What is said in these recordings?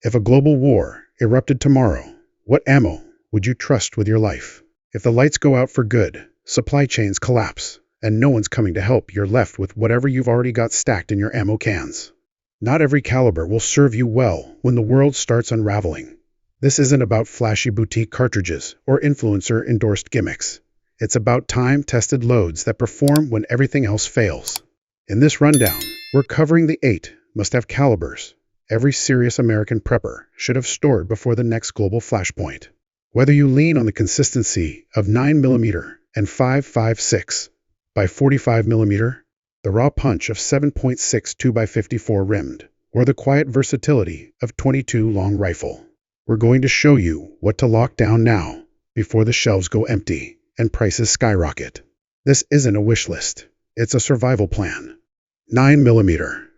If a global war erupted tomorrow, what ammo would you trust with your life? If the lights go out for good, supply chains collapse, and no one's coming to help, you're left with whatever you've already got stacked in your ammo cans. Not every caliber will serve you well when the world starts unraveling. This isn't about flashy boutique cartridges or influencer-endorsed gimmicks. It's about time-tested loads that perform when everything else fails. In this rundown, we're covering the 8 must-have calibers every serious American prepper should have stored before the next global flashpoint. Whether you lean on the consistency of 9mm and 5.56 by 45mm, the raw punch of 7.6 2x54 rimmed, or the quiet versatility of 22 long rifle, we're going to show you what to lock down now before the shelves go empty and prices skyrocket. This isn't a wish list, it's a survival plan. 9mm.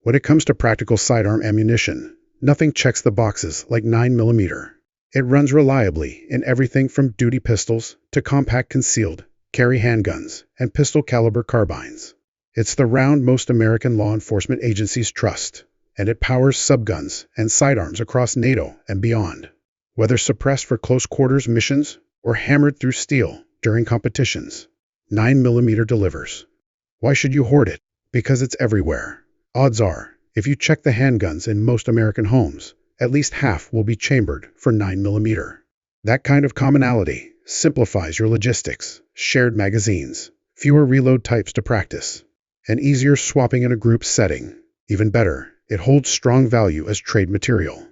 When it comes to practical sidearm ammunition, nothing checks the boxes like 9mm. It runs reliably in everything from duty pistols to compact concealed carry handguns and pistol caliber carbines. It's the round most American law enforcement agencies trust, and it powers subguns and sidearms across NATO and beyond. Whether suppressed for close quarters missions or hammered through steel during competitions, 9mm delivers. Why should you hoard it? Because it's everywhere. Odds are, if you check the handguns in most American homes, at least half will be chambered for 9mm. That kind of commonality simplifies your logistics, shared magazines, fewer reload types to practice, and easier swapping in a group setting. Even better, it holds strong value as trade material.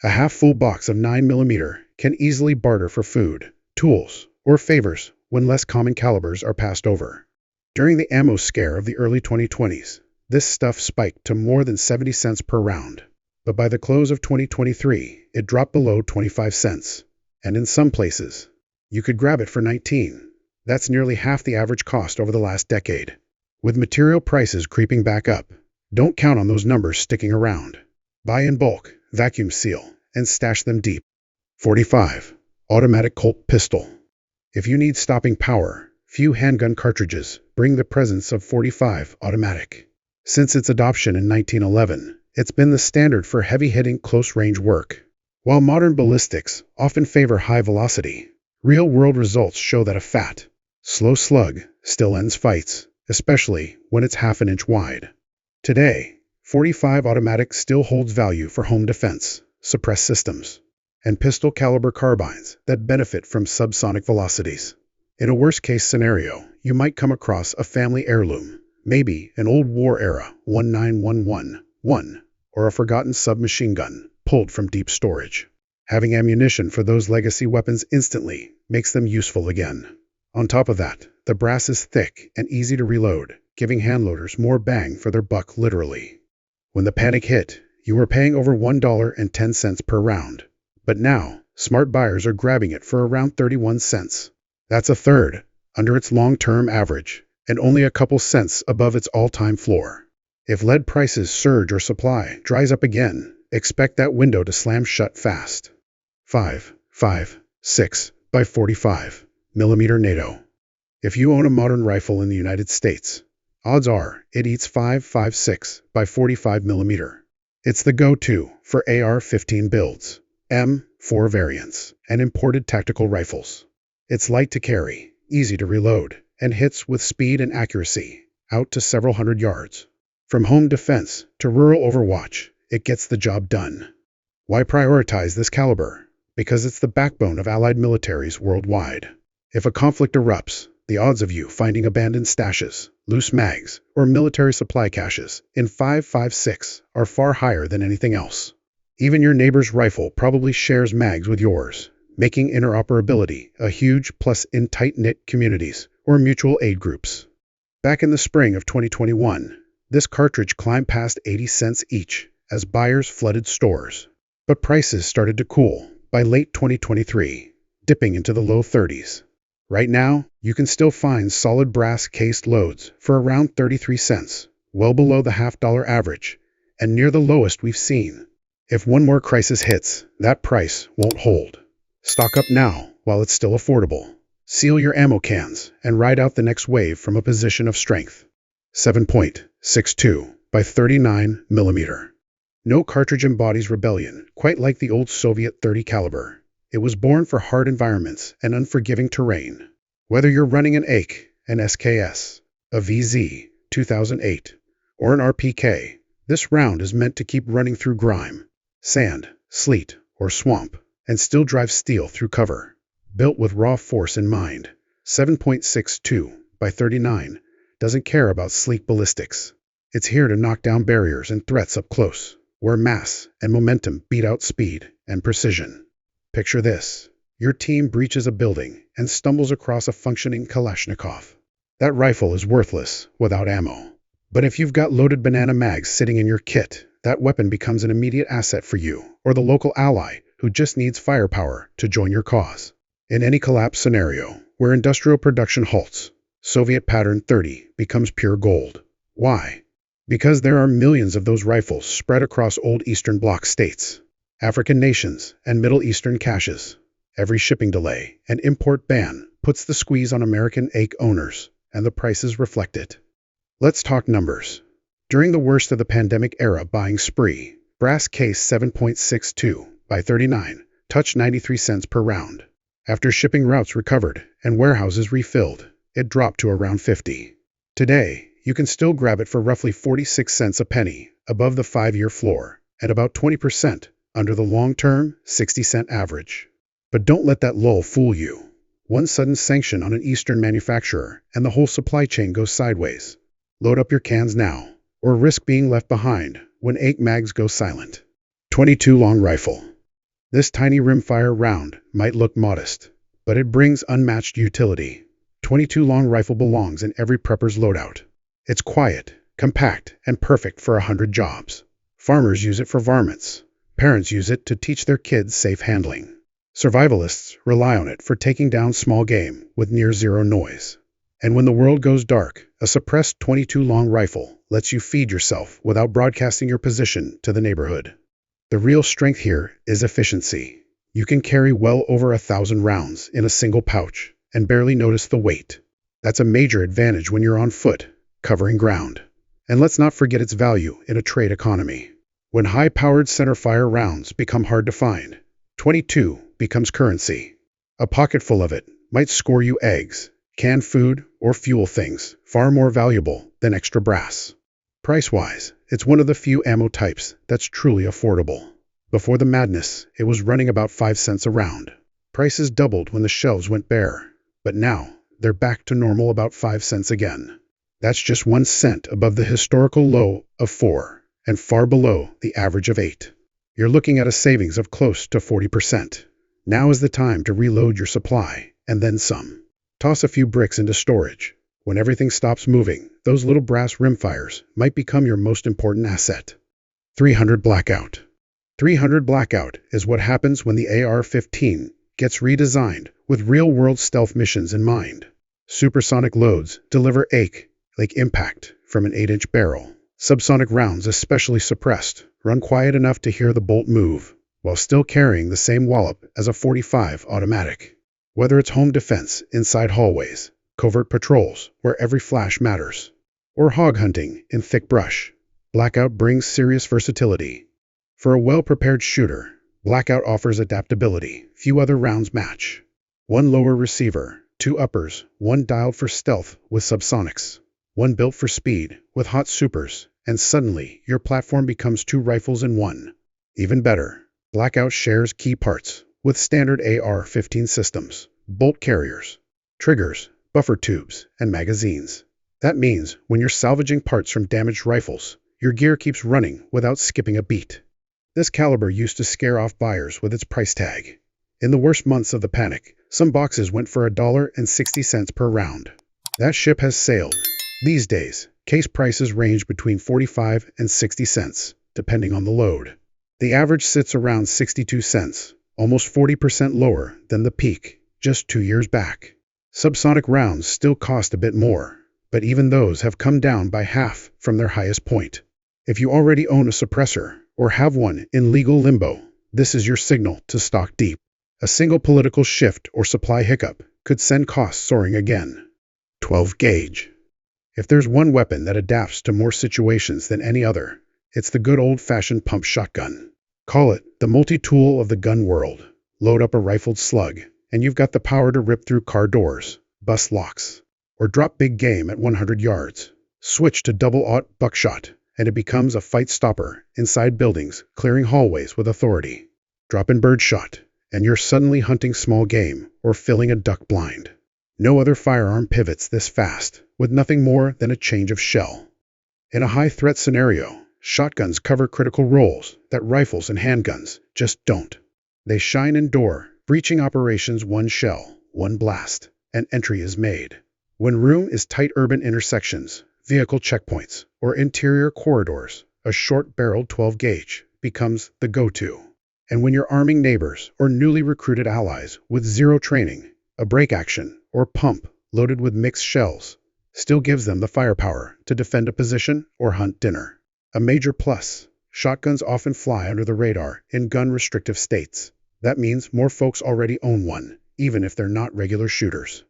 A half-full box of 9mm can easily barter for food, tools, or favors when less common calibers are passed over. During the ammo scare of the early 2020s, this stuff spiked to more than 70 cents per round. But by the close of 2023, it dropped below 25 cents. And in some places, you could grab it for 19. That's nearly half the average cost over the last decade. With material prices creeping back up, don't count on those numbers sticking around. Buy in bulk, vacuum seal, and stash them deep. 45. Automatic Colt Pistol. If you need stopping power, few handgun cartridges bring the presence of 45 automatic. Since its adoption in 1911, it's been the standard for heavy-hitting close-range work. While modern ballistics often favor high velocity, real-world results show that a fat, slow slug still ends fights, especially when it's half an inch wide. Today, 45 automatic still holds value for home defense, suppressed systems, and pistol caliber carbines that benefit from subsonic velocities. In a worst-case scenario, you might come across a family heirloom, maybe an old war-era 19111, or a forgotten submachine gun pulled from deep storage. Having ammunition for those legacy weapons instantly makes them useful again. On top of that, the brass is thick and easy to reload, giving handloaders more bang for their buck literally. When the panic hit, you were paying over $1.10 per round. But now, smart buyers are grabbing it for around 31 cents. That's a third under its long-term average, and only a couple cents above its all-time floor. If lead prices surge or supply dries up again, expect that window to slam shut fast. 5.56 by 45mm NATO. If you own a modern rifle in the United States, odds are it eats 5.56 by 45mm. It's the go-to for AR-15 builds, M4 variants, and imported tactical rifles. It's light to carry, easy to reload, and hits with speed and accuracy, out to several hundred yards. From home defense to rural overwatch, it gets the job done. Why prioritize this caliber? Because it's the backbone of allied militaries worldwide. If a conflict erupts, the odds of you finding abandoned stashes, loose mags, or military supply caches in 5.56 are far higher than anything else. Even your neighbor's rifle probably shares mags with yours, making interoperability a huge plus in tight-knit communities or mutual aid groups. Back in the spring of 2021, this cartridge climbed past 80 cents each as buyers flooded stores. But prices started to cool by late 2023, dipping into the low 30s. Right now, you can still find solid brass cased loads for around 33 cents, well below the $50 average, and near the lowest we've seen. If one more crisis hits, that price won't hold. Stock up now while it's still affordable. Seal your ammo cans and ride out the next wave from a position of strength. 7.62 by 39mm. No cartridge embodies rebellion, quite like the old Soviet .30 caliber. It was born for hard environments and unforgiving terrain. Whether you're running an AIC, an SKS, a VZ 2008, or an RPK, this round is meant to keep running through grime, sand, sleet, or swamp, and still drive steel through cover. Built with raw force in mind, 7.62 by 39 doesn't care about sleek ballistics. It's here to knock down barriers and threats up close, where mass and momentum beat out speed and precision. Picture this. Your team breaches a building and stumbles across a functioning Kalashnikov. That rifle is worthless without ammo. But if you've got loaded banana mags sitting in your kit, that weapon becomes an immediate asset for you or the local ally who just needs firepower to join your cause. In any collapse scenario where industrial production halts, Soviet pattern 30 becomes pure gold. Why? Because there are millions of those rifles spread across old Eastern Bloc states, African nations, and Middle Eastern caches. Every shipping delay and import ban puts the squeeze on American AIC owners, and the prices reflect it. Let's talk numbers. During the worst of the pandemic era buying spree, brass case 7.62 by 39 touched 93 cents per round. After shipping routes recovered and warehouses refilled, it dropped to around 50. Today, you can still grab it for roughly 46 cents a penny above the 5-year floor and about 20% under the long-term 60-cent average. But don't let that lull fool you. One sudden sanction on an Eastern manufacturer and the whole supply chain goes sideways. Load up your cans now, or risk being left behind when AIC mags go silent. 22 long rifle. This tiny rimfire round might look modest, but it brings unmatched utility. 22 long rifle belongs in every prepper's loadout. It's quiet, compact, and perfect for 100 jobs. Farmers use it for varmints. Parents use it to teach their kids safe handling. Survivalists rely on it for taking down small game with near zero noise. And when the world goes dark, a suppressed 22 long rifle lets you feed yourself without broadcasting your position to the neighborhood. The real strength here is efficiency. You can carry well over 1,000 rounds in a single pouch and barely notice the weight. That's a major advantage when you're on foot, covering ground. And let's not forget its value in a trade economy. When high-powered centerfire rounds become hard to find, 22 becomes currency. A pocketful of it might score you eggs, canned food, or fuel things far more valuable than extra brass. Price-wise, it's one of the few ammo types that's truly affordable. Before the madness, it was running about 5 cents a round. Prices doubled when the shelves went bare, but now they're back to normal about 5 cents again. That's just 1 cent above the historical low of 4 and far below the average of 8. You're looking at a savings of close to 40%. Now is the time to reload your supply, and then some. Toss a few bricks into storage. When everything stops moving, those little brass rimfires might become your most important asset. 300 Blackout. 300 Blackout is what happens when the AR-15 gets redesigned with real-world stealth missions in mind. Supersonic loads deliver AIC-like impact from an 8-inch barrel. Subsonic rounds, especially suppressed, run quiet enough to hear the bolt move, while still carrying the same wallop as a .45 automatic. Whether it's home defense inside hallways, covert patrols where every flash matters, or hog hunting in thick brush, Blackout brings serious versatility. For a well-prepared shooter, Blackout offers adaptability few other rounds match. 1 lower receiver, 2 uppers, 1 dialed for stealth with subsonics, 1 built for speed with hot supers, and suddenly your platform becomes 2 rifles in 1. Even better, Blackout shares key parts with standard AR-15 systems, bolt carriers, triggers, buffer tubes, and magazines. That means when you're salvaging parts from damaged rifles, your gear keeps running without skipping a beat. This caliber used to scare off buyers with its price tag. In the worst months of the panic, some boxes went for $1.60 per round. That ship has sailed. These days, case prices range between 45 and 60 cents, depending on the load. The average sits around 62 cents, almost 40% lower than the peak just 2 years back. Subsonic rounds still cost a bit more, but even those have come down by half from their highest point. If you already own a suppressor or have one in legal limbo, this is your signal to stock deep. A single political shift or supply hiccup could send costs soaring again. 12 gauge. If there's one weapon that adapts to more situations than any other, It's the good old-fashioned pump shotgun. Call it the multi-tool of the gun world. Load up a rifled slug, and you've got the power to rip through car doors, bust locks, or drop big game at 100 yards. Switch to double-aught buckshot, and it becomes a fight stopper inside buildings, clearing hallways with authority. Drop in birdshot, and you're suddenly hunting small game or filling a duck blind. No other firearm pivots this fast, with nothing more than a change of shell. In a high-threat scenario, shotguns cover critical roles that rifles and handguns just don't. They shine in door, breaching operations one shell, one blast, and entry is made. When room is tight urban intersections, vehicle checkpoints, or interior corridors, a short-barreled 12-gauge becomes the go-to. And when you're arming neighbors or newly recruited allies with zero training, a break action or pump loaded with mixed shells still gives them the firepower to defend a position or hunt dinner. A major plus, shotguns often fly under the radar in gun-restrictive states. That means more folks already own one, even if they're not regular shooters.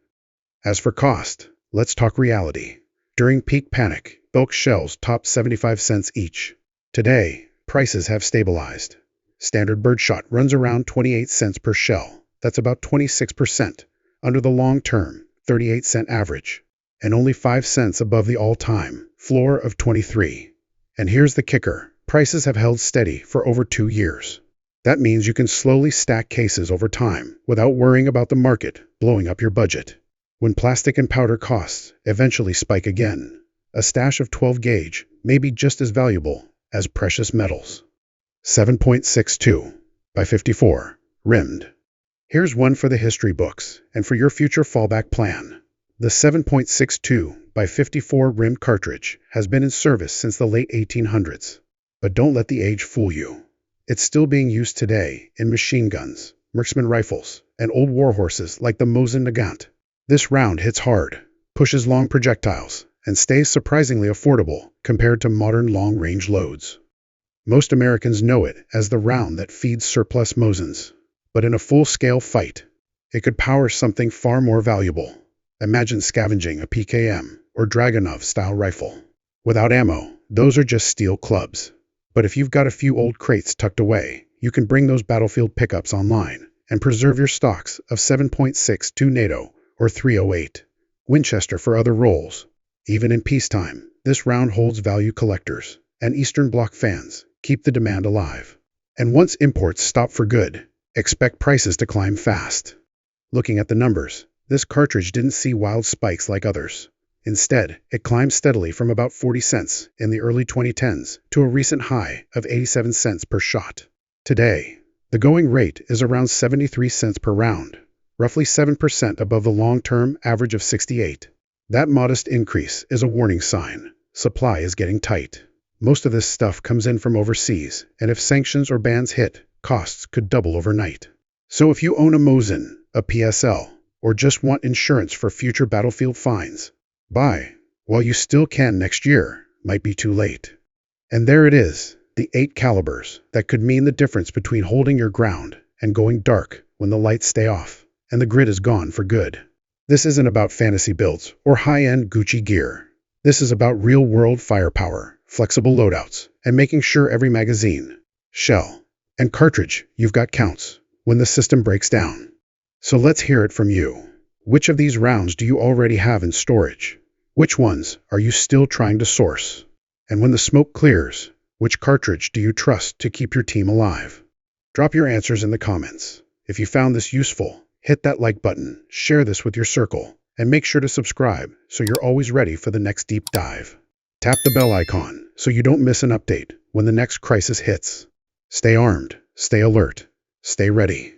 As for cost, let's talk reality. During peak panic, bulk shells topped 75 cents each. Today, prices have stabilized. Standard birdshot runs around 28 cents per shell. That's about 26% under the long-term 38-cent average, and only 5 cents above the all-time floor of 23. And here's the kicker. Prices have held steady for over 2 years. That means you can slowly stack cases over time without worrying about the market blowing up your budget. When plastic and powder costs eventually spike again, a stash of 12-gauge may be just as valuable as precious metals. 7.62 by 54, rimmed. Here's one for the history books and for your future fallback plan. The 7.62 by 54 rimmed cartridge has been in service since the late 1800s. But don't let the age fool you. It's still being used today in machine guns, marksman rifles, and old warhorses like the Mosin Nagant. This round hits hard, pushes long projectiles, and stays surprisingly affordable compared to modern long-range loads. Most Americans know it as the round that feeds surplus Mosins. But in a full-scale fight, it could power something far more valuable. Imagine scavenging a PKM or Dragunov-style rifle. Without ammo, those are just steel clubs. But if you've got a few old crates tucked away, you can bring those battlefield pickups online and preserve your stocks of 7.62 NATO or 308 Winchester for other roles. Even in peacetime, this round holds value. Collectors and Eastern Bloc fans keep the demand alive. And once imports stop for good, expect prices to climb fast. Looking at the numbers, this cartridge didn't see wild spikes like others. Instead, it climbed steadily from about 40 cents in the early 2010s to a recent high of 87 cents per shot. Today, the going rate is around 73 cents per round, roughly 7% above the long-term average of 68. That modest increase is a warning sign. Supply is getting tight. Most of this stuff comes in from overseas, and if sanctions or bans hit, costs could double overnight. So if you own a Mosin, a PSL, or just want insurance for future battlefield finds, buy while you still can. Next year might be too late. And there it is, the 8 calibers that could mean the difference between holding your ground and going dark when the lights stay off and the grid is gone for good. This isn't about fantasy builds or high-end Gucci gear. This is about real-world firepower, flexible loadouts, and making sure every magazine, shell, and cartridge you've got counts when the system breaks down. So let's hear it from you. Which of these rounds do you already have in storage? Which ones are you still trying to source? And when the smoke clears, which cartridge do you trust to keep your team alive? Drop your answers in the comments. If you found this useful, hit that like button, share this with your circle, and make sure to subscribe so you're always ready for the next deep dive. Tap the bell icon so you don't miss an update when the next crisis hits. Stay armed, stay alert, stay ready.